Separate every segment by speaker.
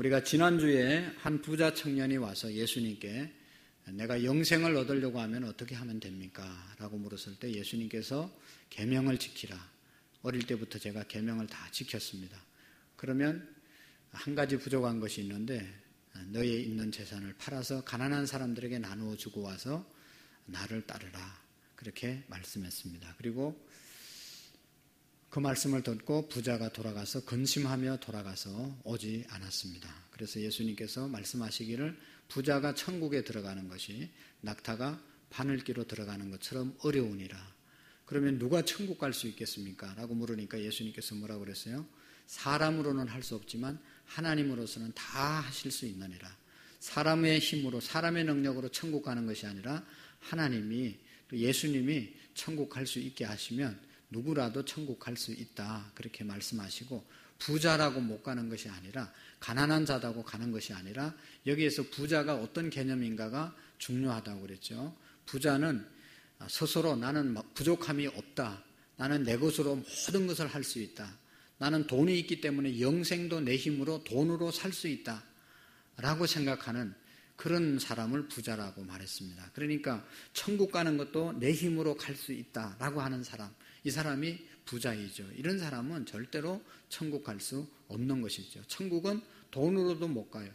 Speaker 1: 우리가 지난주에 한 부자 청년이 와서 예수님께 내가 영생을 얻으려고 하면 어떻게 하면 됩니까? 라고 물었을 때 예수님께서 계명을 지키라. 어릴 때부터 제가 계명을 다 지켰습니다. 그러면 한 가지 부족한 것이 있는데 너의 있는 재산을 팔아서 가난한 사람들에게 나누어 주고 와서 나를 따르라. 그렇게 말씀했습니다. 그리고 그 말씀을 듣고 부자가 돌아가서 근심하며 돌아가서 오지 않았습니다. 그래서 예수님께서 말씀하시기를 부자가 천국에 들어가는 것이 낙타가 바늘기로 들어가는 것처럼 어려우니라. 그러면 누가 천국 갈 수 있겠습니까? 라고 물으니까 예수님께서 뭐라고 그랬어요? 사람으로는 할 수 없지만 하나님으로서는 다 하실 수 있느니라. 사람의 힘으로 사람의 능력으로 천국 가는 것이 아니라 하나님이 또 예수님이 천국 갈 수 있게 하시면 누구라도 천국 갈 수 있다. 그렇게 말씀하시고 부자라고 못 가는 것이 아니라 가난한 자다고 가는 것이 아니라 여기에서 부자가 어떤 개념인가가 중요하다고 그랬죠. 부자는 스스로 나는 부족함이 없다. 나는 내 것으로 모든 것을 할 수 있다. 나는 돈이 있기 때문에 영생도 내 힘으로 돈으로 살 수 있다. 라고 생각하는 그런 사람을 부자라고 말했습니다. 그러니까 천국 가는 것도 내 힘으로 갈 수 있다라고 하는 사람, 이 사람이 부자이죠. 이런 사람은 절대로 천국 갈 수 없는 것이죠. 천국은 돈으로도 못 가요.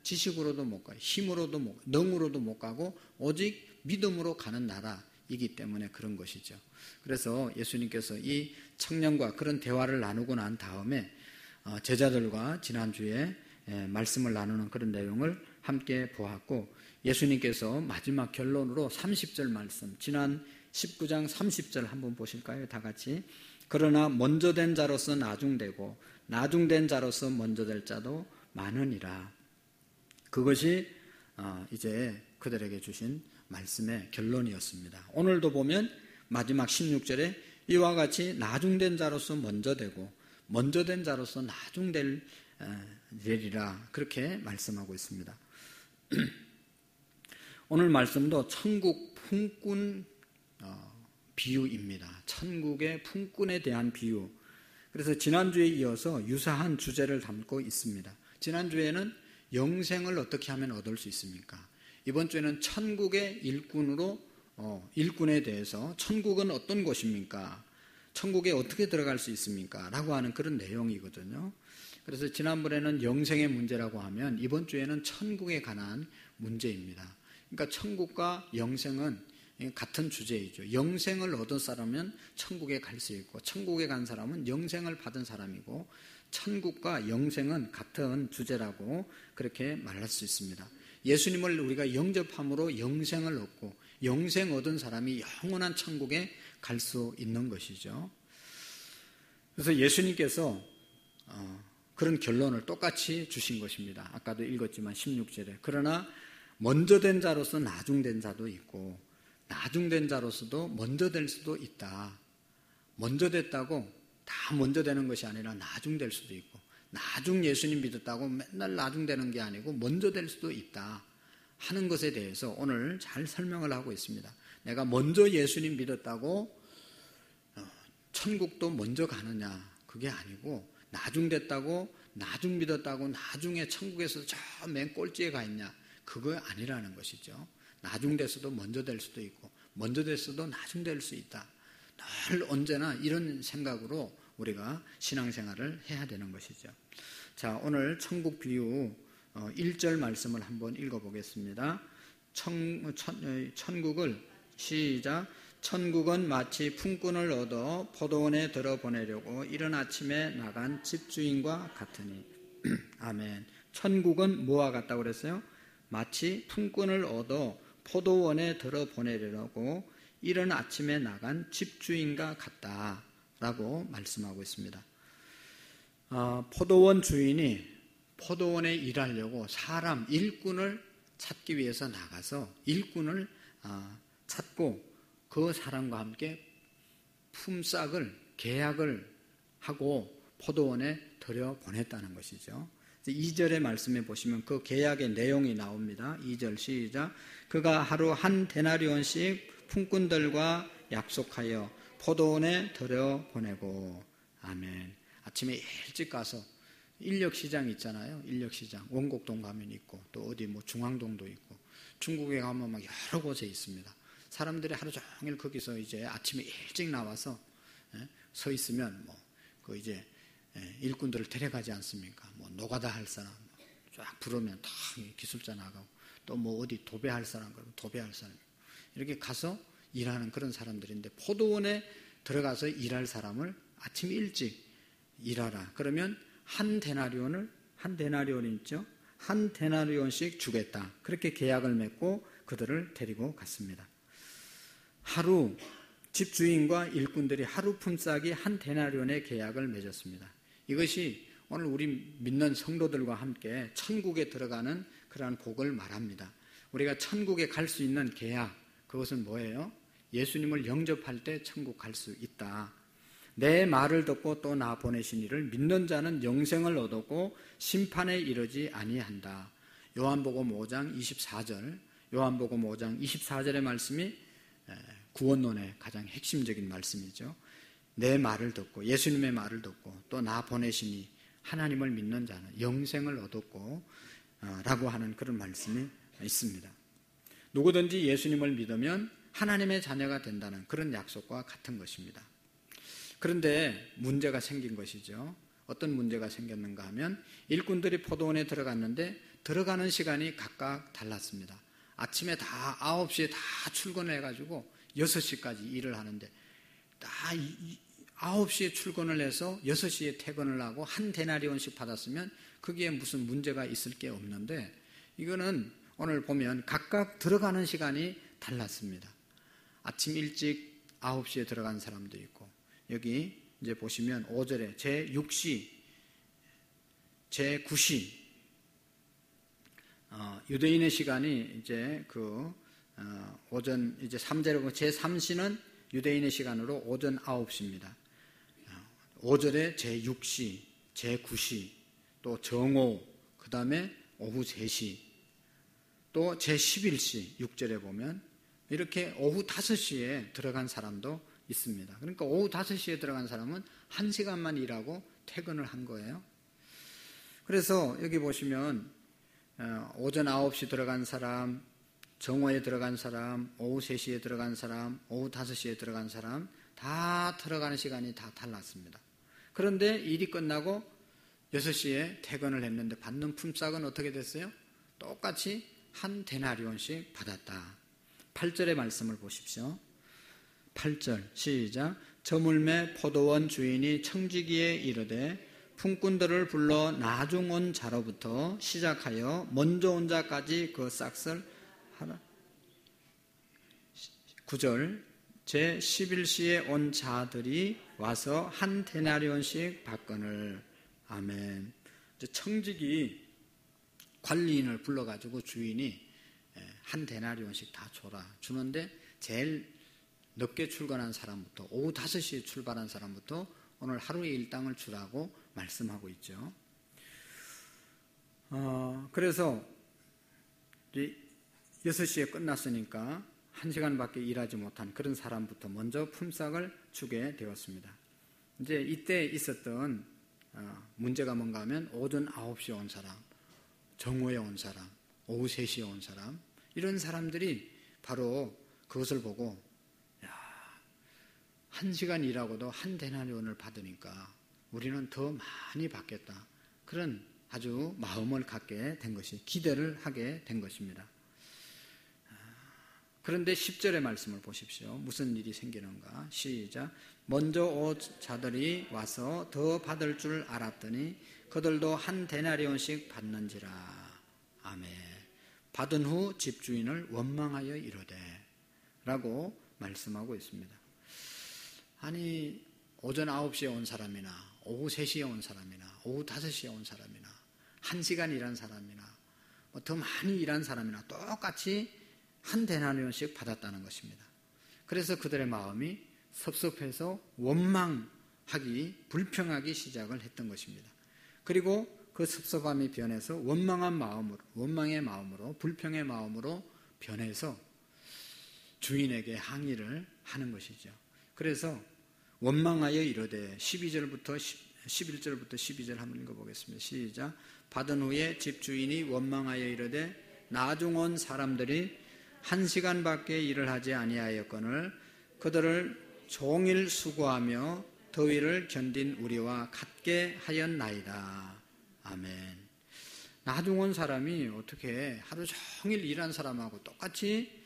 Speaker 1: 지식으로도 못 가요. 힘으로도 못 가요. 능으로도 못 가고 오직 믿음으로 가는 나라이기 때문에 그런 것이죠. 그래서 예수님께서 이 청년과 그런 대화를 나누고 난 다음에 제자들과 지난주에 말씀을 나누는 그런 내용을 함께 보았고 예수님께서 마지막 결론으로 30절 말씀, 지난 19장 30절 한번 보실까요? 다 같이. 그러나 먼저 된 자로서 나중되고 나중된 자로서 먼저 될 자도 많으니라. 그것이 이제 그들에게 주신 말씀의 결론이었습니다. 오늘도 보면 마지막 16절에 이와 같이 나중된 자로서 먼저 되고 먼저 된 자로서 나중되리라 그렇게 말씀하고 있습니다. 오늘 말씀도 천국 품꾼 비유입니다. 천국의 품꾼에 대한 비유. 그래서 지난주에 이어서 유사한 주제를 담고 있습니다. 지난주에는 영생을 어떻게 하면 얻을 수 있습니까? 이번 주에는 천국의 일꾼에 대해서 천국은 어떤 곳입니까? 천국에 어떻게 들어갈 수 있습니까? 라고 하는 그런 내용이거든요. 그래서 지난번에는 영생의 문제라고 하면 이번 주에는 천국에 관한 문제입니다. 그러니까 천국과 영생은 같은 주제이죠. 영생을 얻은 사람은 천국에 갈 수 있고 천국에 간 사람은 영생을 받은 사람이고 천국과 영생은 같은 주제라고 그렇게 말할 수 있습니다. 예수님을 우리가 영접함으로 영생을 얻고 영생 얻은 사람이 영원한 천국에 갈 수 있는 것이죠. 그래서 예수님께서 그런 결론을 똑같이 주신 것입니다. 아까도 읽었지만 16절에 그러나 먼저 된 자로서 나중된 자도 있고 나중된 자로서도 먼저 될 수도 있다. 먼저 됐다고 다 먼저 되는 것이 아니라 나중될 수도 있고 나중 예수님 믿었다고 맨날 나중되는 게 아니고 먼저 될 수도 있다 하는 것에 대해서 오늘 잘 설명을 하고 있습니다. 내가 먼저 예수님 믿었다고 천국도 먼저 가느냐 그게 아니고 나중 됐다고 나중 믿었다고 나중에 천국에서 저 맨 꼴찌에 가 있냐 그거 아니라는 것이죠. 나중 됐어도 먼저 될 수도 있고 먼저 됐어도 나중 될 수 있다. 늘 언제나 이런 생각으로 우리가 신앙생활을 해야 되는 것이죠. 자, 오늘 천국 비유 1절 말씀을 한번 읽어보겠습니다. 천국을 시작. 천국은 마치 품꾼을 얻어 포도원에 들어보내려고 이른 아침에 나간 집주인과 같으니 아멘. 천국은 뭐와 같다고 그랬어요? 마치 품꾼을 얻어 포도원에 들어보내려고 이른 아침에 나간 집주인과 같다라고 말씀하고 있습니다. 포도원 주인이 포도원에 일하려고 사람 일꾼을 찾기 위해서 나가서 일꾼을 찾고 그 사람과 함께 품삯을 계약을 하고 포도원에 들여보냈다는 것이죠. 2절의 말씀에 보시면 그 계약의 내용이 나옵니다. 2절 시작. 그가 하루 한 데나리온씩 품꾼들과 약속하여 포도원에 들여보내고 아멘. 아침에 일찍 가서 인력시장 있잖아요. 인력시장. 원곡동 가면 있고 또 어디 뭐 중앙동도 있고 중국에 가면 막 여러 곳에 있습니다. 사람들이 하루 종일 거기서 이제 아침에 일찍 나와서 서 있으면 뭐 그 이제 일꾼들을 데려가지 않습니까? 뭐 노가다 할 사람 쫙 부르면 다 기술자 나가고 또 뭐 어디 도배할 사람 그러면 도배할 사람 이렇게 가서 일하는 그런 사람들인데 포도원에 들어가서 일할 사람을 아침 일찍 일하라. 그러면 한 데나리온이 있죠. 한 데나리온씩 주겠다. 그렇게 계약을 맺고 그들을 데리고 갔습니다. 하루 집주인과 일꾼들이 하루 품삯이 한 데나리온의 계약을 맺었습니다. 이것이 오늘 우리 믿는 성도들과 함께 천국에 들어가는 그러한 복을 말합니다. 우리가 천국에 갈 수 있는 계약, 그것은 뭐예요? 예수님을 영접할 때 천국 갈 수 있다. 내 말을 듣고 또 나 보내신 이를 믿는 자는 영생을 얻었고 심판에 이르지 아니한다. 요한복음 5장 24절, 요한복음 5장 24절의 말씀이 구원론의 가장 핵심적인 말씀이죠. 내 말을 듣고 예수님의 말을 듣고 또 나 보내시니 하나님을 믿는 자는 영생을 얻었고 라고 하는 그런 말씀이 있습니다. 누구든지 예수님을 믿으면 하나님의 자녀가 된다는 그런 약속과 같은 것입니다. 그런데 문제가 생긴 것이죠. 어떤 문제가 생겼는가 하면 일꾼들이 포도원에 들어갔는데 들어가는 시간이 각각 달랐습니다. 아침에 다 9시에 다 출근을 해가지고 6시까지 일을 하는데 다 9시에 출근을 해서 6시에 퇴근을 하고 한 데나리온씩 받았으면 거기에 무슨 문제가 있을 게 없는데 이거는 오늘 보면 각각 들어가는 시간이 달랐습니다. 아침 일찍 9시에 들어간 사람도 있고 여기 이제 보시면 5절에 제6시, 제9시 유대인의 시간이 이제 오전 이제 3절에 보면 제3시는 유대인의 시간으로 오전 9시입니다. 5절에 제6시, 제9시, 또 정오, 그 다음에 오후 3시, 또 제11시 6절에 보면 이렇게 오후 5시에 들어간 사람도 있습니다. 그러니까 오후 5시에 들어간 사람은 1시간만 일하고 퇴근을 한 거예요. 그래서 여기 보시면 오전 9시 들어간 사람, 정오에 들어간 사람, 오후 3시에 들어간 사람, 오후 5시에 들어간 사람 다 들어가는 시간이 다 달랐습니다. 그런데 일이 끝나고 6시에 퇴근을 했는데 받는 품삯은 어떻게 됐어요? 똑같이 한 데나리온씩 받았다. 8절의 말씀을 보십시오. 8절 시작. 저물매 포도원 주인이 청지기에 이르되 품꾼들을 불러 나중 온 자로부터 시작하여 먼저 온 자까지 그 싹을 하라. 9절 제11시에 온 자들이 와서 한 데나리온씩 받거늘. 아멘. 청지기 관리인을 불러가지고 주인이 한 데나리온씩 다 줘라. 주는데 제일 늦게 출근한 사람부터 오후 5시에 출발한 사람부터 오늘 하루의 일당을 주라고 말씀하고 있죠. 그래서 6시에 끝났으니까 1시간밖에 일하지 못한 그런 사람부터 먼저 품삯을 주게 되었습니다. 이제 이때 있었던 문제가 뭔가 하면 오전 9시에 온 사람, 정오에 온 사람, 오후 3시에 온 사람 이런 사람들이 바로 그것을 보고 1시간 일하고도 한 데나리온을 받으니까 우리는 더 많이 받겠다. 그런 아주 마음을 갖게 된 것이 기대를 하게 된 것입니다. 그런데 10절의 말씀을 보십시오. 무슨 일이 생기는가? 시작. 먼저 온 자들이 와서 더 받을 줄 알았더니 그들도 한 데나리온씩 받는지라. 아멘. 받은 후 집주인을 원망하여 이르되 라고 말씀하고 있습니다. 아니 오전 9시에 온 사람이나 오후 3시에 온 사람이나 오후 5시에 온 사람이나 1시간 일한 사람이나 더 많이 일한 사람이나 똑같이 한 데나리온씩 받았다는 것입니다. 그래서 그들의 마음이 섭섭해서 원망하기, 불평하기 시작을 했던 것입니다. 그리고 그 섭섭함이 변해서 원망의 마음으로, 불평의 마음으로 변해서 주인에게 항의를 하는 것이죠. 그래서 원망하여 이르되 12절부터 11절부터 12절 한번 읽어보겠습니다. 시작. 받은 후에 집주인이 원망하여 이르되 나중 온 사람들이 1시간밖에 일을 하지 아니하였거늘 그들을 종일 수고하며 더위를 견딘 우리와 같게 하였나이다. 아멘. 나중 온 사람이 어떻게 하루 종일 일한 사람하고 똑같이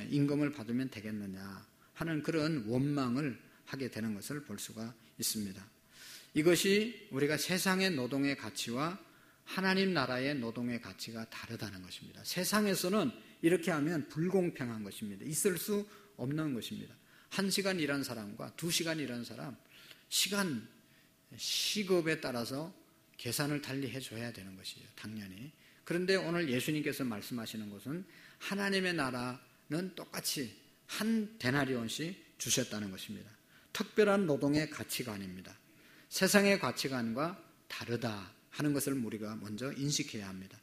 Speaker 1: 임금을 받으면 되겠느냐 하는 그런 원망을 하게 되는 것을 볼 수가 있습니다. 이것이 우리가 세상의 노동의 가치와 하나님 나라의 노동의 가치가 다르다는 것입니다. 세상에서는 이렇게 하면 불공평한 것입니다. 있을 수 없는 것입니다. 1시간 일한 사람과 2시간 일한 사람, 시급에 따라서 계산을 달리 해줘야 되는 것이죠. 당연히. 그런데 오늘 예수님께서 말씀하시는 것은 하나님의 나라는 똑같이 한 데나리온씩 주셨다는 것입니다. 특별한 노동의 가치관입니다. 세상의 가치관과 다르다 하는 것을 우리가 먼저 인식해야 합니다.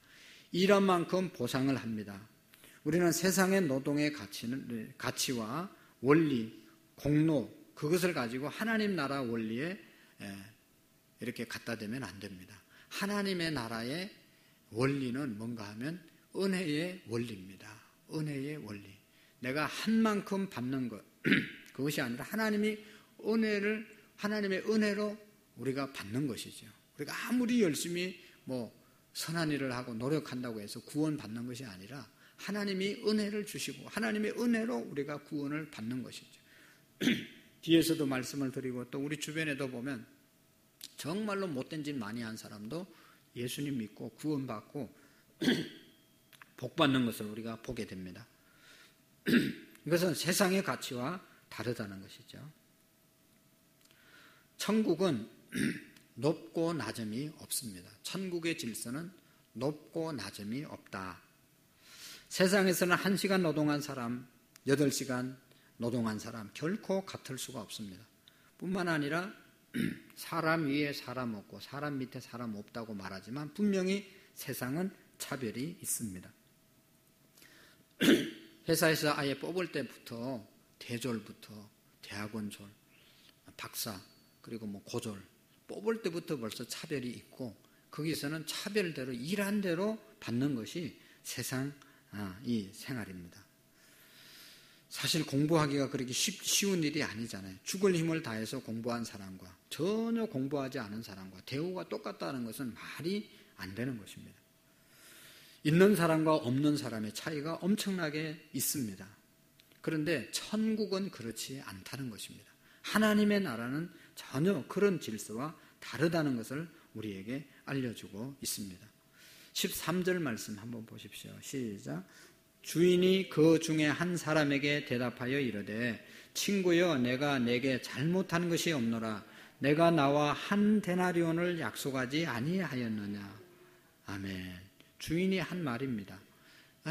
Speaker 1: 일한 만큼 보상을 합니다. 우리는 세상의 노동의 가치와 원리, 공로, 그것을 가지고 하나님 나라 원리에 이렇게 갖다 대면 안 됩니다. 하나님의 나라의 원리는 뭔가 하면 은혜의 원리입니다. 은혜의 원리. 내가 한 만큼 받는 것, 그것이 아니라 하나님의 은혜로 우리가 받는 것이죠. 우리가 아무리 열심히 선한 일을 하고 노력한다고 해서 구원받는 것이 아니라 하나님이 은혜를 주시고 하나님의 은혜로 우리가 구원을 받는 것이죠. 뒤에서도 말씀을 드리고 또 우리 주변에도 보면 정말로 못된 짓 많이 한 사람도 예수님 믿고 구원받고 복받는 것을 우리가 보게 됩니다. 이것은 세상의 가치와 다르다는 것이죠. 천국은 높고 낮음이 없습니다. 천국의 질서는 높고 낮음이 없다. 세상에서는 1시간 노동한 사람, 8시간 노동한 사람 결코 같을 수가 없습니다. 뿐만 아니라 사람 위에 사람 없고 사람 밑에 사람 없다고 말하지만 분명히 세상은 차별이 있습니다. 회사에서 아예 뽑을 때부터 대졸부터 대학원졸, 박사 그리고 고졸 뽑을 때부터 벌써 차별이 있고 거기서는 차별대로 일한 대로 받는 것이 세상 이 생활입니다. 사실 공부하기가 그렇게 쉬운 일이 아니잖아요. 죽을 힘을 다해서 공부한 사람과 전혀 공부하지 않은 사람과 대우가 똑같다는 것은 말이 안 되는 것입니다. 있는 사람과 없는 사람의 차이가 엄청나게 있습니다. 그런데 천국은 그렇지 않다는 것입니다. 하나님의 나라는 전혀 그런 질서와 다르다는 것을 우리에게 알려주고 있습니다. 13절 말씀 한번 보십시오. 시작. 주인이 그 중에 한 사람에게 대답하여 이르되 친구여 내가 내게 잘못한 것이 없노라. 내가 나와 한 데나리온을 약속하지 아니하였느냐. 아멘. 주인이 한 말입니다.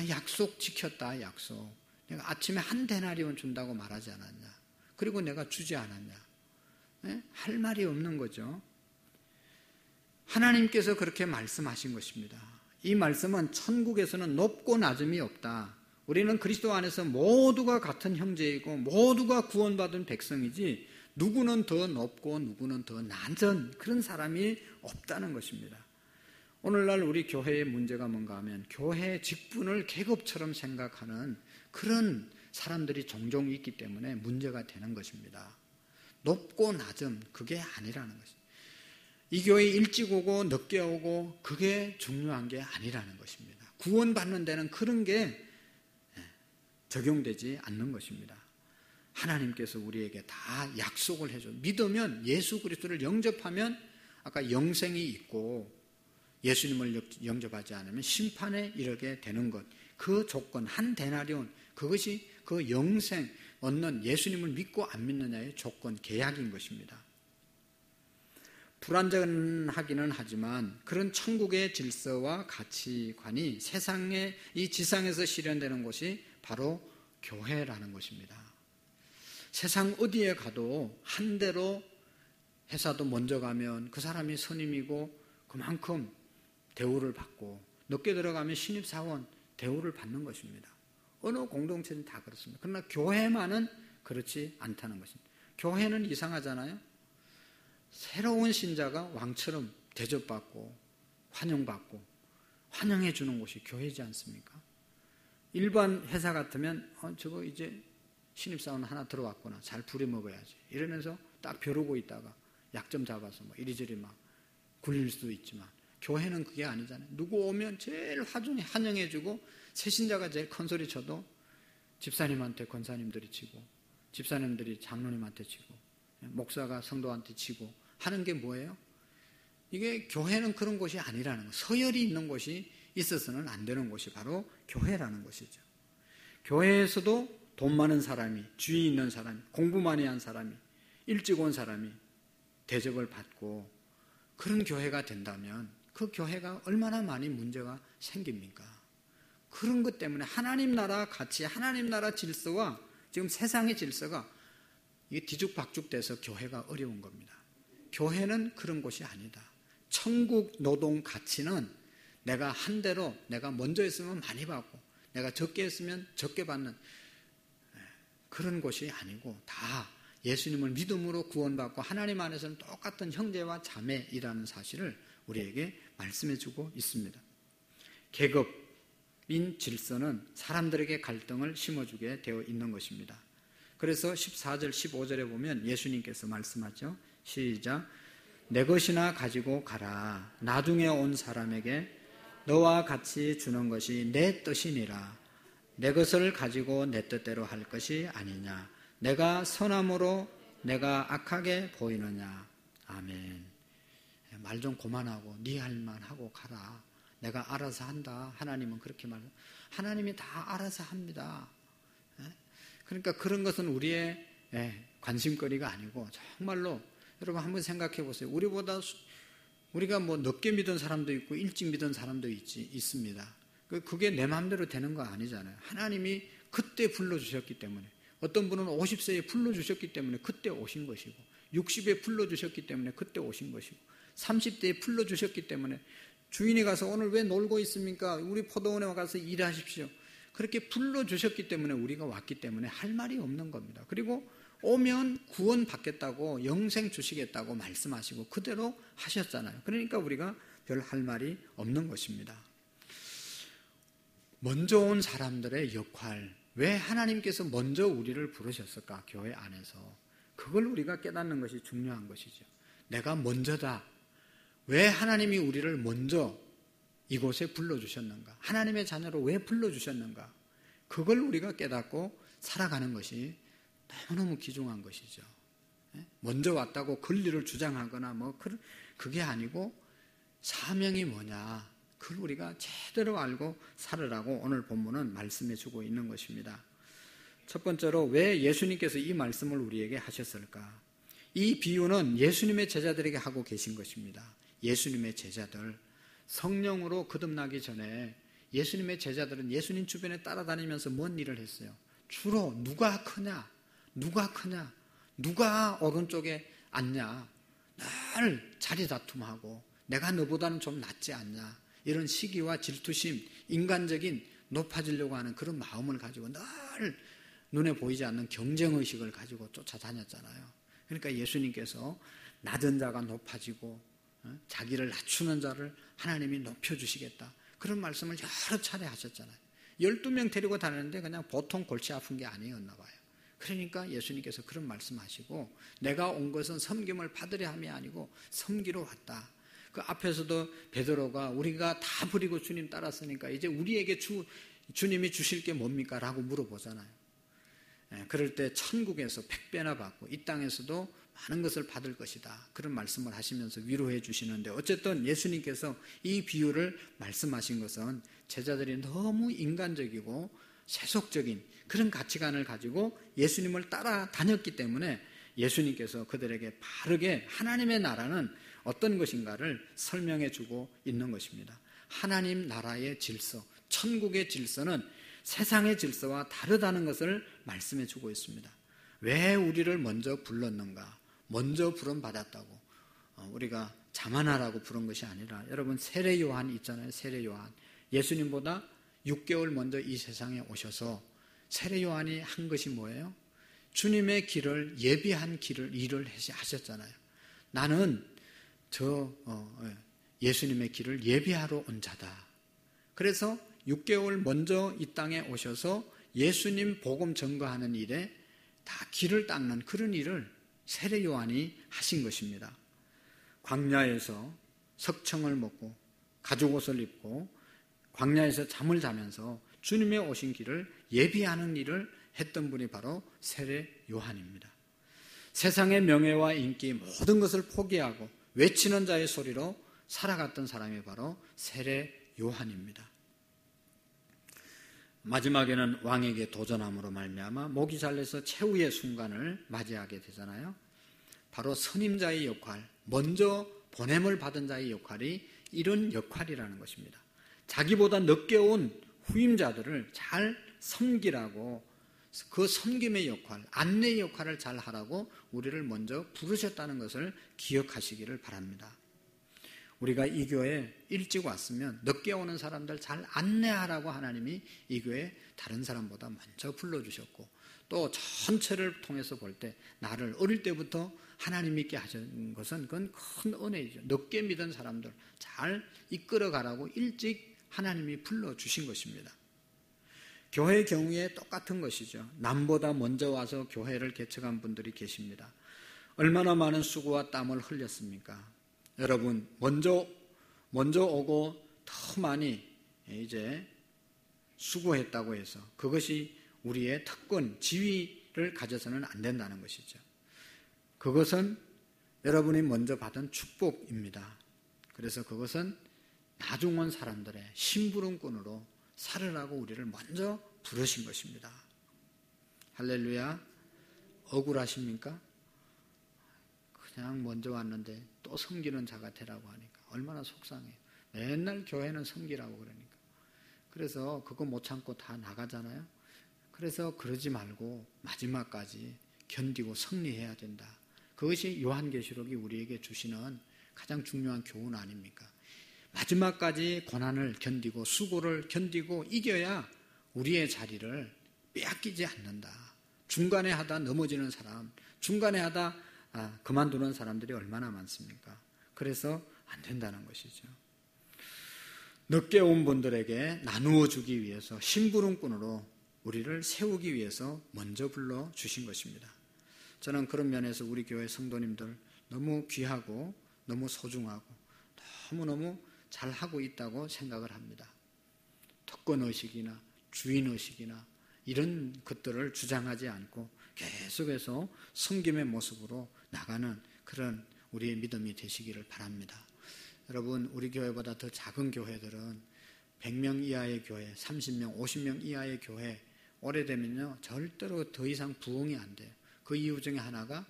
Speaker 1: 약속 지켰다. 약속. 내가 아침에 한 데나리온 준다고 말하지 않았냐. 그리고 내가 주지 않았냐. 할 말이 없는 거죠. 하나님께서 그렇게 말씀하신 것입니다. 이 말씀은 천국에서는 높고 낮음이 없다. 우리는 그리스도 안에서 모두가 같은 형제이고 모두가 구원받은 백성이지 누구는 더 높고 누구는 더 낮은 그런 사람이 없다는 것입니다. 오늘날 우리 교회의 문제가 뭔가 하면 교회 직분을 계급처럼 생각하는 그런 사람들이 종종 있기 때문에 문제가 되는 것입니다. 높고 낮음 그게 아니라는 것입니다. 이 교회 일찍 오고 늦게 오고 그게 중요한 게 아니라는 것입니다. 구원받는 데는 그런 게 적용되지 않는 것입니다. 하나님께서 우리에게 다 약속을 해줘. 믿으면 예수 그리스도를 영접하면 아까 영생이 있고 예수님을 영접하지 않으면 심판에 이르게 되는 것. 그 조건 한 데나리온 그것이 그 영생 얻는 예수님을 믿고 안 믿느냐의 조건 계약인 것입니다. 불완전하기는 하지만 그런 천국의 질서와 가치관이 세상의 이 지상에서 실현되는 곳이 바로 교회라는 것입니다. 세상 어디에 가도 한 대로 회사도 먼저 가면 그 사람이 선임이고 그만큼 대우를 받고 늦게 들어가면 신입사원 대우를 받는 것입니다. 어느 공동체는 다 그렇습니다. 그러나 교회만은 그렇지 않다는 것입니다. 교회는 이상하잖아요. 새로운 신자가 왕처럼 대접받고 환영받고 환영해 주는 곳이 교회이지 않습니까? 일반 회사 같으면 저거 이제 신입사원 하나 들어왔구나, 잘 부려먹어야지 이러면서 딱 벼르고 있다가 약점 잡아서 뭐 이리저리 막 굴릴 수도 있지만, 교회는 그게 아니잖아요. 누구 오면 제일 환영해 주고, 새신자가 제일 큰 소리 쳐도 집사님한테 권사님들이 치고, 집사님들이 장로님한테 치고, 목사가 성도한테 치고 하는 게 뭐예요? 이게 교회는 그런 곳이 아니라는 거. 서열이 있는 곳이 있어서는 안 되는 곳이 바로 교회라는 것이죠. 교회에서도 돈 많은 사람이, 주의 있는 사람이, 공부 많이 한 사람이, 일찍 온 사람이 대접을 받고 그런 교회가 된다면 그 교회가 얼마나 많이 문제가 생깁니까? 그런 것 때문에 하나님 나라 가치, 하나님 나라 질서와 지금 세상의 질서가 이게 뒤죽박죽돼서 교회가 어려운 겁니다. 교회는 그런 곳이 아니다. 천국 노동 가치는 내가 한 대로, 내가 먼저 했으면 많이 받고 내가 적게 했으면 적게 받는 그런 곳이 아니고, 다 예수님을 믿음으로 구원받고 하나님 안에서는 똑같은 형제와 자매이라는 사실을 우리에게 말씀해 주고 있습니다. 계급인 질서는 사람들에게 갈등을 심어주게 되어 있는 것입니다. 그래서 14절 15절에 보면 예수님께서 말씀하죠. 시작. 내 것이나 가지고 가라. 나중에 온 사람에게 너와 같이 주는 것이 내 뜻이니라. 내 것을 가지고 내 뜻대로 할 것이 아니냐. 내가 선함으로 내가 악하게 보이느냐. 아멘. 말 좀 그만하고 네 할 만 하고 가라. 내가 알아서 한다. 하나님은 그렇게 말해요. 하나님이 다 알아서 합니다. 그러니까 그런 것은 우리의 관심거리가 아니고, 정말로 여러분 한번 생각해 보세요. 우리가 뭐 늦게 믿은 사람도 있고 일찍 믿은 사람도 있습니다. 그게 내 마음대로 되는 거 아니잖아요. 하나님이 그때 불러주셨기 때문에, 어떤 분은 50세에 불러주셨기 때문에 그때 오신 것이고, 60에 불러주셨기 때문에 그때 오신 것이고, 30대에 불러주셨기 때문에, 주인이 가서 오늘 왜 놀고 있습니까? 우리 포도원에 가서 일하십시오. 그렇게 불러주셨기 때문에 우리가 왔기 때문에 할 말이 없는 겁니다. 그리고 오면 구원 받겠다고, 영생 주시겠다고 말씀하시고 그대로 하셨잖아요. 그러니까 우리가 별 할 말이 없는 것입니다. 먼저 온 사람들의 역할, 왜 하나님께서 먼저 우리를 부르셨을까? 교회 안에서 그걸 우리가 깨닫는 것이 중요한 것이죠. 내가 먼저다. 왜 하나님이 우리를 먼저 이곳에 불러주셨는가? 하나님의 자녀로 왜 불러주셨는가? 그걸 우리가 깨닫고 살아가는 것이 너무너무 귀중한 것이죠. 먼저 왔다고 권리를 주장하거나 그게 아니고, 사명이 뭐냐, 그걸 우리가 제대로 알고 살으라고 오늘 본문은 말씀해 주고 있는 것입니다. 첫 번째로 왜 예수님께서 이 말씀을 우리에게 하셨을까? 이 비유는 예수님의 제자들에게 하고 계신 것입니다. 예수님의 제자들, 성령으로 거듭나기 전에 예수님의 제자들은 예수님 주변에 따라다니면서 뭔 일을 했어요? 주로 누가 크냐, 누가 오른쪽에 앉냐, 늘 자리 다툼하고 내가 너보다는 좀 낫지 않냐, 이런 시기와 질투심, 인간적인 높아지려고 하는 그런 마음을 가지고 늘 눈에 보이지 않는 경쟁의식을 가지고 쫓아다녔잖아요. 그러니까 예수님께서 낮은 자가 높아지고 자기를 낮추는 자를 하나님이 높여주시겠다, 그런 말씀을 여러 차례 하셨잖아요. 12명 데리고 다니는데 그냥 보통 골치 아픈 게 아니었나 봐요. 그러니까 예수님께서 그런 말씀하시고, 내가 온 것은 섬김을 받으려 함이 아니고 섬기러 왔다. 그 앞에서도 베드로가 우리가 다 버리고 주님 따랐으니까 이제 우리에게 주님이 주실 게 뭡니까? 라고 물어보잖아요. 그럴 때 천국에서 100배나 받고 이 땅에서도 많은 것을 받을 것이다, 그런 말씀을 하시면서 위로해 주시는데, 어쨌든 예수님께서 이 비유를 말씀하신 것은 제자들이 너무 인간적이고 세속적인 그런 가치관을 가지고 예수님을 따라다녔기 때문에 예수님께서 그들에게 바르게 하나님의 나라는 어떤 것인가를 설명해 주고 있는 것입니다. 하나님 나라의 질서, 천국의 질서는 세상의 질서와 다르다는 것을 말씀해 주고 있습니다. 왜 우리를 먼저 불렀는가? 먼저 부름받았다고 우리가 자만하라고 부른 것이 아니라, 여러분 세례 요한 있잖아요. 세례 요한, 예수님보다 6개월 먼저 이 세상에 오셔서 세례 요한이 한 것이 뭐예요? 주님의 길을, 예비한 길을 일을 하셨잖아요. 나는 예수님의 길을 예비하러 온 자다. 그래서 6개월 먼저 이 땅에 오셔서 예수님 복음 전거하는 일에 다 길을 닦는 그런 일을 세례 요한이 하신 것입니다. 광야에서 석청을 먹고 가죽옷을 입고 광야에서 잠을 자면서 주님의 오신 길을 예비하는 일을 했던 분이 바로 세례 요한입니다. 세상의 명예와 인기 모든 것을 포기하고 외치는 자의 소리로 살아갔던 사람이 바로 세례 요한입니다. 마지막에는 왕에게 도전함으로 말미암아 목이 잘려서 최후의 순간을 맞이하게 되잖아요. 바로 선임자의 역할, 먼저 보냄을 받은 자의 역할이 이런 역할이라는 것입니다. 자기보다 늦게 온 후임자들을 잘 섬기라고, 그 섬김의 역할, 안내의 역할을 잘 하라고 우리를 먼저 부르셨다는 것을 기억하시기를 바랍니다. 우리가 이 교회에 일찍 왔으면 늦게 오는 사람들 잘 안내하라고 하나님이 이 교회에 다른 사람보다 먼저 불러주셨고, 또 전체를 통해서 볼 때 나를 어릴 때부터 하나님 믿게 하신 것은 그건 큰 은혜이죠. 늦게 믿은 사람들 잘 이끌어가라고 일찍 하나님이 불러주신 것입니다. 교회의 경우에 똑같은 것이죠. 남보다 먼저 와서 교회를 개척한 분들이 계십니다. 얼마나 많은 수고와 땀을 흘렸습니까? 여러분, 먼저 오고 더 많이 이제 수고했다고 해서 그것이 우리의 특권, 지위를 가져서는 안 된다는 것이죠. 그것은 여러분이 먼저 받은 축복입니다. 그래서 그것은 나중 온 사람들의 심부름꾼으로 살으라고 우리를 먼저 부르신 것입니다. 할렐루야. 억울하십니까? 그냥 먼저 왔는데 또 섬기는 자가 되라고 하니까 얼마나 속상해요. 맨날 교회는 섬기라고 그러니까. 그래서 그거 못 참고 다 나가잖아요. 그래서 그러지 말고 마지막까지 견디고 승리해야 된다. 그것이 요한계시록이 우리에게 주시는 가장 중요한 교훈 아닙니까? 마지막까지 고난을 견디고 수고를 견디고 이겨야 우리의 자리를 빼앗기지 않는다. 중간에 하다 넘어지는 사람, 중간에 하다 그만두는 사람들이 얼마나 많습니까? 그래서 안 된다는 것이죠. 늦게 온 분들에게 나누어 주기 위해서 심부름꾼으로 우리를 세우기 위해서 먼저 불러주신 것입니다. 저는 그런 면에서 우리 교회 성도님들 너무 귀하고 너무 소중하고 너무너무 잘하고 있다고 생각을 합니다. 특권의식이나 주인의식이나 이런 것들을 주장하지 않고 계속해서 섬김의 모습으로 나가는 그런 우리의 믿음이 되시기를 바랍니다. 여러분, 우리 교회보다 더 작은 교회들은 100명 이하의 교회, 30명, 50명 이하의 교회 오래되면요 절대로 더 이상 부흥이 안 돼요. 그 이유 중에 하나가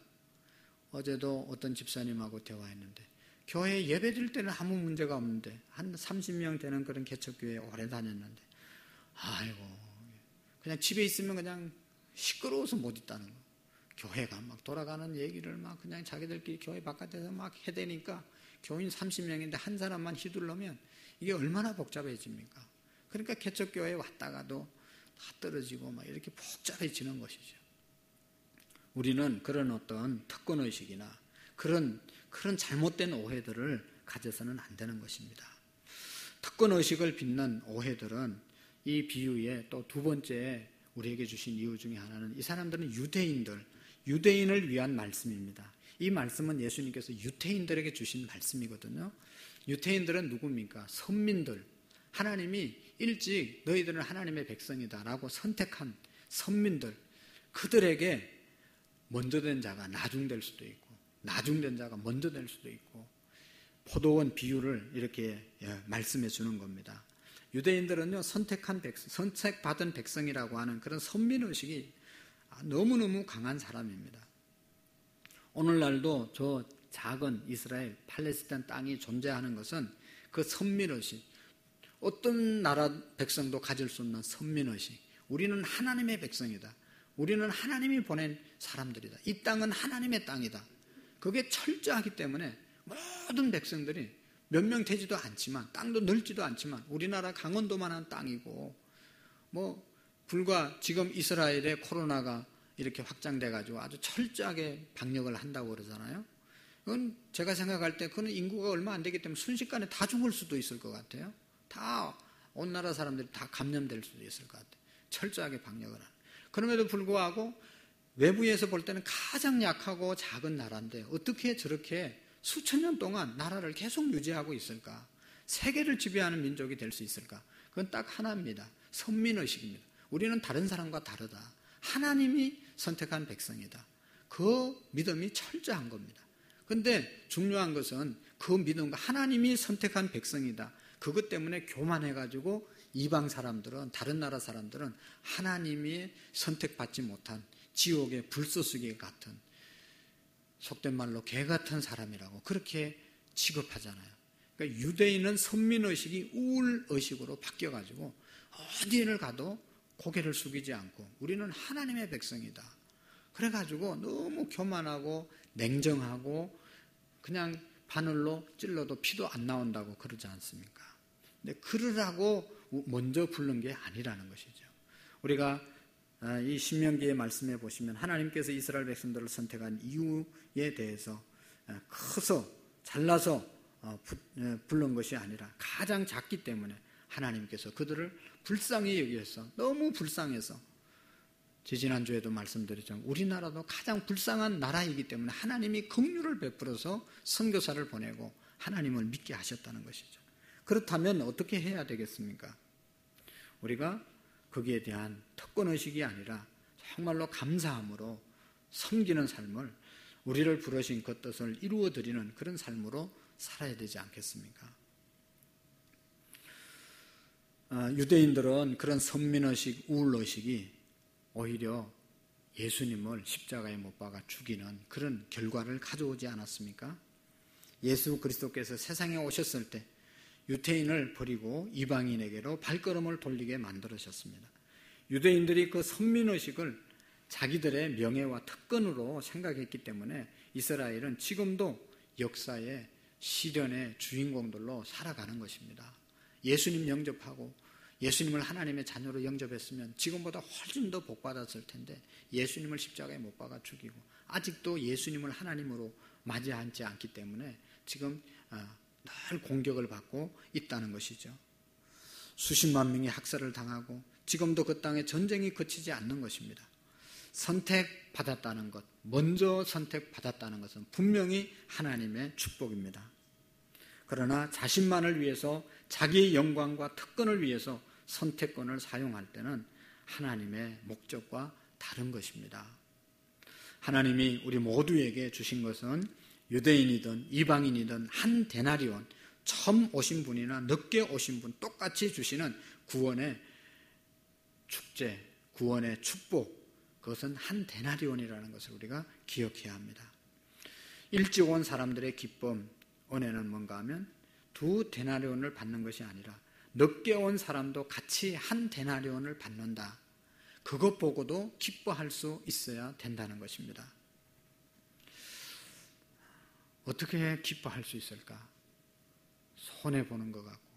Speaker 1: 어제도 어떤 집사님하고 대화했는데 교회 예배 드릴 때는 아무 문제가 없는데 한 30명 되는 그런 개척교회에 오래 다녔는데 아이고 그냥 집에 있으면 그냥 시끄러워서 못 있다는 거. 교회가 막 돌아가는 얘기를 막 그냥 자기들끼리 교회 바깥에서 막 해대니까 교인 30명인데 한 사람만 휘둘러면 이게 얼마나 복잡해집니까? 그러니까 개척교회에 왔다가도 다 떨어지고 막 이렇게 복잡해지는 것이죠. 우리는 그런 어떤 특권의식이나 그런 잘못된 오해들을 가져서는 안 되는 것입니다. 특권의식을 빚는 오해들은 이 비유의 또 두 번째 우리에게 주신 이유 중에 하나는 이 사람들은 유대인을 위한 말씀입니다. 이 말씀은 예수님께서 유대인들에게 주신 말씀이거든요. 유대인들은 누굽니까? 선민들. 하나님이 일찍 너희들은 하나님의 백성이다라고 선택한 선민들. 그들에게 먼저 된 자가 나중될 수도 있고 나중된 자가 먼저 될 수도 있고 포도원 비유를 이렇게 말씀해 주는 겁니다. 유대인들은요 선택받은 백성이라고 하는 그런 선민의식이 너무너무 강한 사람입니다. 오늘날도 저 작은 이스라엘 팔레스타인 땅이 존재하는 것은 그 선민의식, 어떤 나라 백성도 가질 수 없는 선민의식. 우리는 하나님의 백성이다. 우리는 하나님이 보낸 사람들이다. 이 땅은 하나님의 땅이다. 그게 철저하기 때문에 모든 백성들이 몇 명 되지도 않지만 땅도 넓지도 않지만 우리나라 강원도만한 땅이고 불과 지금 이스라엘에 코로나가 이렇게 확장돼 가지고 아주 철저하게 방역을 한다고 그러잖아요. 그건 제가 생각할 때 그는 인구가 얼마 안 되기 때문에 순식간에 다 죽을 수도 있을 것 같아요. 다 온 나라 사람들이 다 감염될 수도 있을 것 같아요. 철저하게 방역을 하는. 그럼에도 불구하고 외부에서 볼 때는 가장 약하고 작은 나라인데 어떻게 저렇게 수천 년 동안 나라를 계속 유지하고 있을까? 세계를 지배하는 민족이 될 수 있을까? 그건 딱 하나입니다. 선민의식입니다. 우리는 다른 사람과 다르다. 하나님이 선택한 백성이다. 그 믿음이 철저한 겁니다. 그런데 중요한 것은 그 믿음과 하나님이 선택한 백성이다. 그것 때문에 교만해가지고 이방 사람들은, 다른 나라 사람들은 하나님이 선택받지 못한 지옥의 불쏘시개 같은, 속된 말로 개 같은 사람이라고 그렇게 취급하잖아요. 그러니까 유대인은 선민의식이 우울의식으로 바뀌어가지고 어디를 가도 고개를 숙이지 않고 우리는 하나님의 백성이다. 그래가지고 너무 교만하고 냉정하고 그냥 바늘로 찔러도 피도 안 나온다고 그러지 않습니까? 근데 그러라고 먼저 부른 게 아니라는 것이죠. 우리가 이 신명기의 말씀에 보시면 하나님께서 이스라엘 백성들을 선택한 이유에 대해서 커서 잘나서 부른 것이 아니라 가장 작기 때문에 하나님께서 그들을 불쌍히 여기셔서, 너무 불쌍해서, 지난주에도 말씀드렸지만 우리나라도 가장 불쌍한 나라이기 때문에 하나님이 긍휼을 베풀어서 선교사를 보내고 하나님을 믿게 하셨다는 것이죠. 그렇다면 어떻게 해야 되겠습니까? 우리가 거기에 대한 특권의식이 아니라 정말로 감사함으로 섬기는 삶을, 우리를 부르신 그 뜻을 이루어드리는 그런 삶으로 살아야 되지 않겠습니까? 유대인들은 그런 선민의식, 우울의식이 오히려 예수님을 십자가에 못 박아 죽이는 그런 결과를 가져오지 않았습니까? 예수 그리스도께서 세상에 오셨을 때 유대인을 버리고 이방인에게로 발걸음을 돌리게 만들으셨습니다. 유대인들이 그 선민의식을 자기들의 명예와 특권으로 생각했기 때문에 이스라엘은 지금도 역사의 시련의 주인공들로 살아가는 것입니다. 예수님 영접하고 예수님을 하나님의 자녀로 영접했으면 지금보다 훨씬 더 복받았을 텐데 예수님을 십자가에 못 박아 죽이고 아직도 예수님을 하나님으로 맞이하지 않기 때문에 지금 늘 공격을 받고 있다는 것이죠. 수십만 명이 학살을 당하고 지금도 그 땅에 전쟁이 그치지 않는 것입니다. 선택받았다는 것, 먼저 선택받았다는 것은 분명히 하나님의 축복입니다. 그러나 자신만을 위해서, 자기의 영광과 특권을 위해서 선택권을 사용할 때는 하나님의 목적과 다른 것입니다. 하나님이 우리 모두에게 주신 것은 유대인이든 이방인이든 한 데나리온, 처음 오신 분이나 늦게 오신 분 똑같이 주시는 구원의 축제, 구원의 축복, 그것은 한 데나리온이라는 것을 우리가 기억해야 합니다. 일찍 온 사람들의 기쁨, 은혜는 뭔가 하면 두 데나리온을 받는 것이 아니라 늦게 온 사람도 같이 한 데나리온을 받는다. 그것 보고도 기뻐할 수 있어야 된다는 것입니다. 어떻게 기뻐할 수 있을까? 손해보는 것 같고.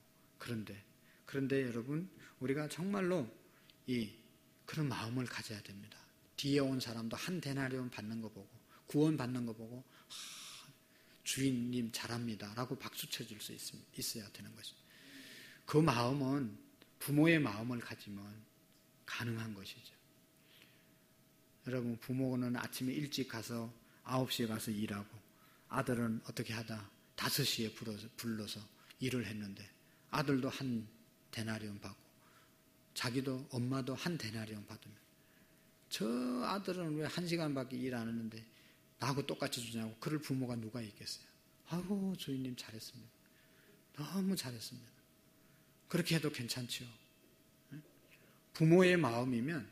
Speaker 1: 그런데 여러분, 우리가 정말로 그런 마음을 가져야 됩니다. 뒤에 온 사람도 한 데나리온 받는 거 보고, 구원 받는 거 보고, 주인님 잘합니다 라고 박수 쳐줄 수 있어야 되는 것입니다. 그 마음은 부모의 마음을 가지면 가능한 것이죠. 여러분, 부모는 아침에 일찍 가서 9시에 가서 일하고 아들은 어떻게 하다 5시에 불러서 일을 했는데 아들도 한 데나리온 받고 자기도, 엄마도 한 데나리온 받으면 저 아들은 왜 1시간밖에 일 안 하는데 나하고 똑같이 주냐고 그럴 부모가 누가 있겠어요? 아이고, 주인님 잘했습니다. 너무 잘했습니다. 그렇게 해도 괜찮지요. 부모의 마음이면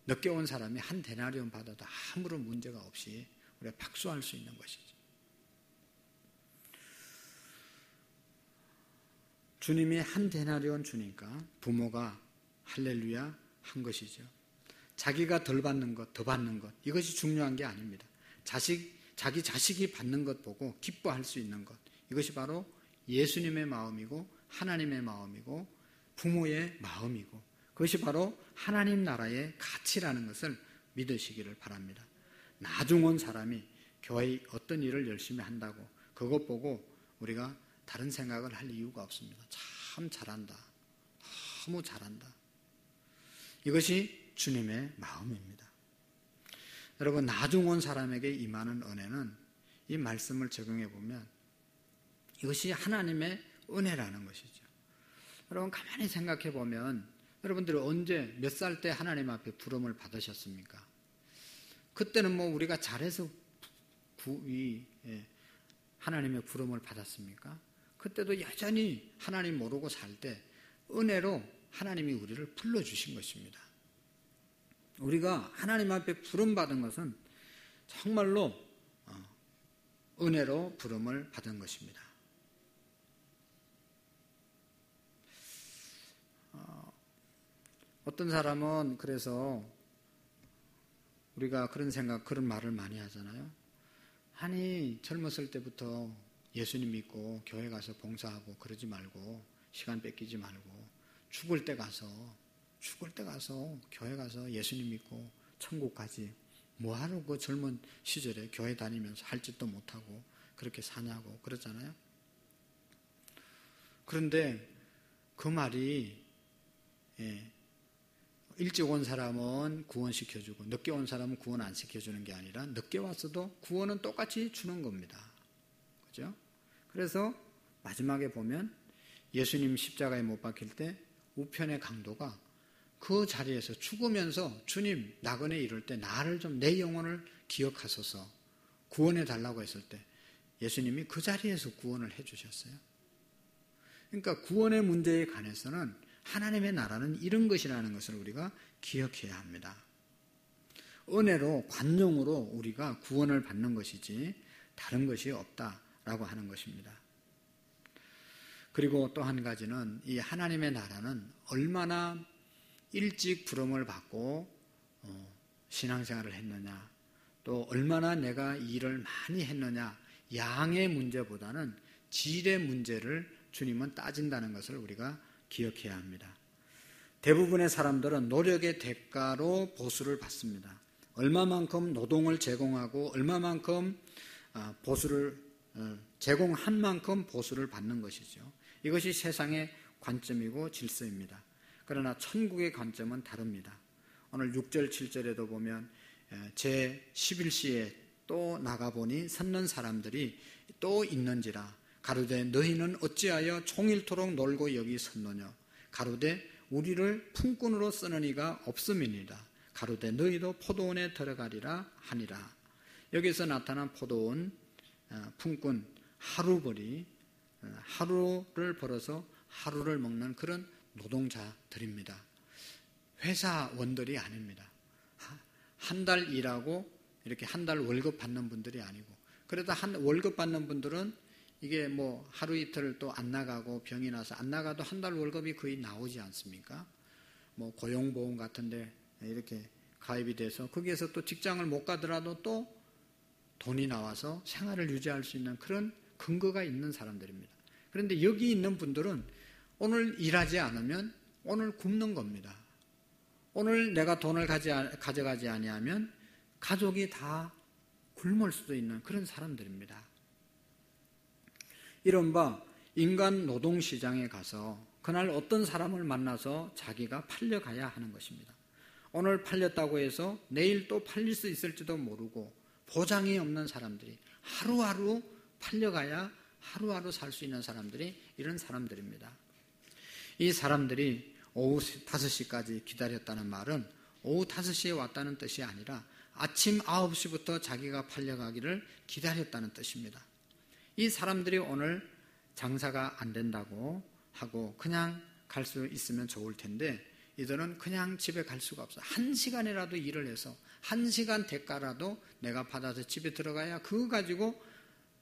Speaker 1: 늦게 온 사람이 한 데나리온 받아도 아무런 문제가 없이 우리가 박수할 수 있는 것이죠. 주님이 한 데나리온 주니까 부모가 할렐루야 한 것이죠. 자기가 덜 받는 것, 더 받는 것, 이것이 중요한 게 아닙니다. 자기 자식이 받는 것 보고 기뻐할 수 있는 것, 이것이 바로 예수님의 마음이고 하나님의 마음이고 부모의 마음이고 그것이 바로 하나님 나라의 가치라는 것을 믿으시기를 바랍니다. 나중 온 사람이 교회 어떤 일을 열심히 한다고 그것 보고 우리가 다른 생각을 할 이유가 없습니다. 참 잘한다. 너무 잘한다. 이것이 주님의 마음입니다. 여러분, 나중 온 사람에게 임하는 은혜는 이 말씀을 적용해 보면 이것이 하나님의 은혜라는 것이죠. 여러분, 가만히 생각해 보면 여러분들이 언제 몇 살 때 하나님 앞에 부름을 받으셨습니까? 그때는 뭐 우리가 잘해서 하나님의 부름을 받았습니까? 그때도 여전히 하나님 모르고 살 때 은혜로 하나님이 우리를 불러주신 것입니다. 우리가 하나님 앞에 부름받은 것은 정말로 은혜로 부름을 받은 것입니다. 어떤 사람은 그래서 우리가 그런 말을 많이 하잖아요. 아니, 젊었을 때부터 예수님 믿고 교회 가서 봉사하고 그러지 말고 시간 뺏기지 말고 죽을 때 가서 교회 가서 예수님 믿고 천국 가지. 뭐하러 그 젊은 시절에 교회 다니면서 할 짓도 못하고 그렇게 사냐고 그러잖아요. 그런데 그 말이 일찍 온 사람은 구원시켜주고 늦게 온 사람은 구원 안 시켜주는 게 아니라 늦게 왔어도 구원은 똑같이 주는 겁니다. 그죠? 그래서 마지막에 보면 예수님 십자가에 못 박힐 때 우편의 강도가 그 자리에서 죽으면서 주님 나그네 이럴 때 나를 좀 내 영혼을 기억하소서 구원해 달라고 했을 때 예수님이 그 자리에서 구원을 해 주셨어요. 그러니까 구원의 문제에 관해서는 하나님의 나라는 이런 것이라는 것을 우리가 기억해야 합니다. 은혜로 관용으로 우리가 구원을 받는 것이지 다른 것이 없다라고 하는 것입니다. 그리고 또 한 가지는 이 하나님의 나라는 얼마나 일찍 부름을 받고 신앙생활을 했느냐, 또 얼마나 내가 일을 많이 했느냐, 양의 문제보다는 질의 문제를 주님은 따진다는 것을 우리가 기억해야 합니다. 대부분의 사람들은 노력의 대가로 보수를 받습니다. 얼마만큼 노동을 제공하고 얼마만큼 보수를 제공한 만큼 보수를 받는 것이죠. 이것이 세상의 관점이고 질서입니다. 그러나 천국의 관점은 다릅니다. 오늘 6절 7절에도 보면 제 11시에 또 나가보니 섰는 사람들이 또 있는지라 가로되 너희는 어찌하여 종일토록 놀고 여기 섰느냐 가로되 우리를 품꾼으로 쓰는 이가 없음이니라 가로되 너희도 포도원에 들어가리라 하니라. 여기서 나타난 포도원, 품꾼, 하루벌이 하루를 벌어서 하루를 먹는 그런 노동자들입니다. 회사원들이 아닙니다. 한 달 일하고 이렇게 한 달 월급 받는 분들이 아니고, 그래도 월급 받는 분들은 이게 뭐 하루 이틀 또 안 나가고 병이 나서 안 나가도 한 달 월급이 거의 나오지 않습니까? 뭐 고용보험 같은데 이렇게 가입이 돼서 거기에서 또 직장을 못 가더라도 또 돈이 나와서 생활을 유지할 수 있는 그런 근거가 있는 사람들입니다. 그런데 여기 있는 분들은 오늘 일하지 않으면 오늘 굶는 겁니다. 오늘 내가 돈을 가져가지 아니하면 가족이 다 굶을 수도 있는 그런 사람들입니다. 이른바 인간 노동시장에 가서 그날 어떤 사람을 만나서 자기가 팔려가야 하는 것입니다. 오늘 팔렸다고 해서 내일 또 팔릴 수 있을지도 모르고 보장이 없는 사람들이 하루하루 팔려가야 하루하루 살 수 있는 사람들이 이런 사람들입니다. 이 사람들이 오후 5시까지 기다렸다는 말은 오후 5시에 왔다는 뜻이 아니라 아침 9시부터 자기가 팔려가기를 기다렸다는 뜻입니다. 이 사람들이 오늘 장사가 안 된다고 하고 그냥 갈 수 있으면 좋을 텐데 이들은 그냥 집에 갈 수가 없어. 1시간이라도 일을 해서 1시간 대가라도 내가 받아서 집에 들어가야 그거 가지고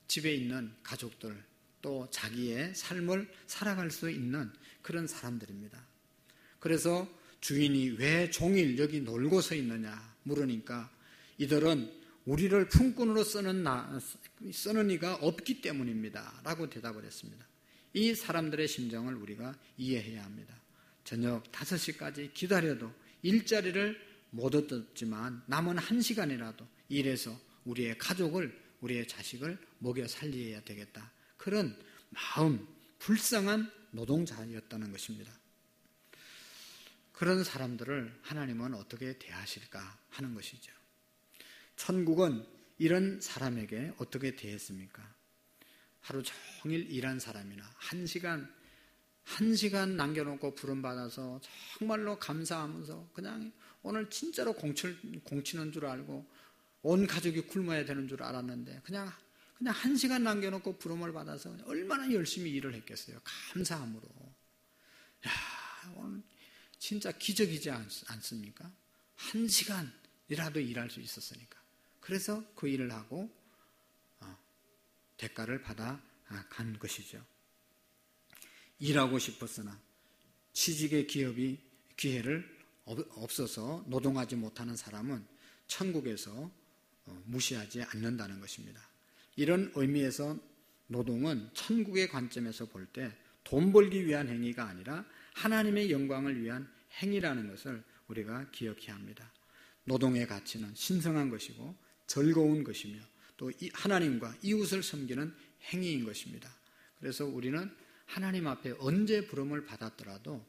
Speaker 1: 집에 있는 가족들 또 자기의 삶을 살아갈 수 있는 그런 사람들입니다. 그래서 주인이 왜 종일 여기 놀고 서 있느냐 물으니까 이들은 우리를 품꾼으로 쓰는 이가 없기 때문입니다 라고 대답을 했습니다. 이 사람들의 심정을 우리가 이해해야 합니다. 저녁 5시까지 기다려도 일자리를 못 얻었지만 남은 1시간이라도 일해서 우리의 가족을 우리의 자식을 먹여 살려야 되겠다. 그런 마음, 불쌍한 노동자였다는 것입니다. 그런 사람들을 하나님은 어떻게 대하실까 하는 것이죠. 천국은 이런 사람에게 어떻게 대했습니까? 하루 종일 일한 사람이나 한 시간 남겨놓고 부름받아서 정말로 감사하면서 그냥 오늘 진짜로 공치는 줄 알고 온 가족이 굶어야 되는 줄 알았는데 그냥 한 시간 남겨놓고 부름을 받아서 얼마나 열심히 일을 했겠어요. 감사함으로. 오늘 진짜 기적이지 않습니까? 한 시간이라도 일할 수 있었으니까. 그래서 그 일을 하고 대가를 받아간 것이죠. 일하고 싶었으나 취직의 기회를 없어서 노동하지 못하는 사람은 천국에서 무시하지 않는다는 것입니다. 이런 의미에서 노동은 천국의 관점에서 볼 때 돈 벌기 위한 행위가 아니라 하나님의 영광을 위한 행위라는 것을 우리가 기억해야 합니다. 노동의 가치는 신성한 것이고 즐거운 것이며 또 하나님과 이웃을 섬기는 행위인 것입니다. 그래서 우리는 하나님 앞에 언제 부름을 받았더라도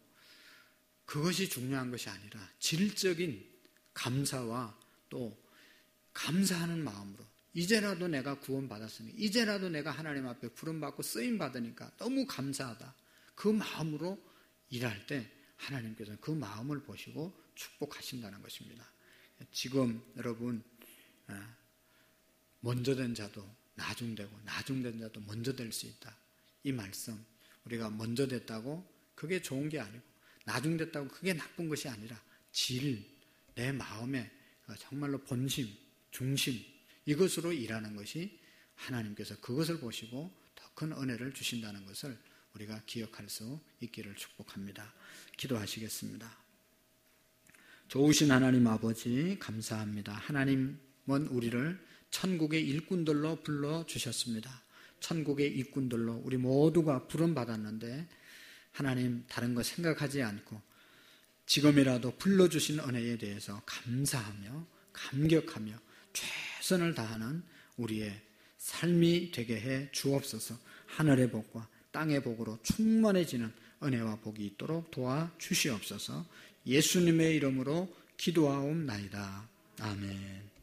Speaker 1: 그것이 중요한 것이 아니라 질적인 감사와 또 감사하는 마음으로 이제라도 내가 구원받았으니 이제라도 내가 하나님 앞에 부름받고 쓰임받으니까 너무 감사하다. 그 마음으로 일할 때 하나님께서는 그 마음을 보시고 축복하신다는 것입니다. 지금 여러분 먼저 된 자도 나중되고 나중된 자도 먼저 될 수 있다. 이 말씀 우리가 먼저 됐다고 그게 좋은 게 아니고 나중됐다고 그게 나쁜 것이 아니라 내 마음의 정말로 본심, 중심 이것으로 일하는 것이 하나님께서 그것을 보시고 더 큰 은혜를 주신다는 것을 우리가 기억할 수 있기를 축복합니다. 기도하시겠습니다. 좋으신 하나님 아버지 감사합니다. 하나님은 우리를 천국의 일꾼들로 불러주셨습니다. 천국의 일꾼들로 우리 모두가 부름받았는데 하나님 다른 거 생각하지 않고 지금이라도 불러주신 은혜에 대해서 감사하며 감격하며 최선을 다하는 우리의 삶이 되게 해 주옵소서. 하늘의 복과 땅의 복으로 충만해지는 은혜와 복이 있도록 도와주시옵소서. 예수님의 이름으로 기도하옵나이다. 아멘.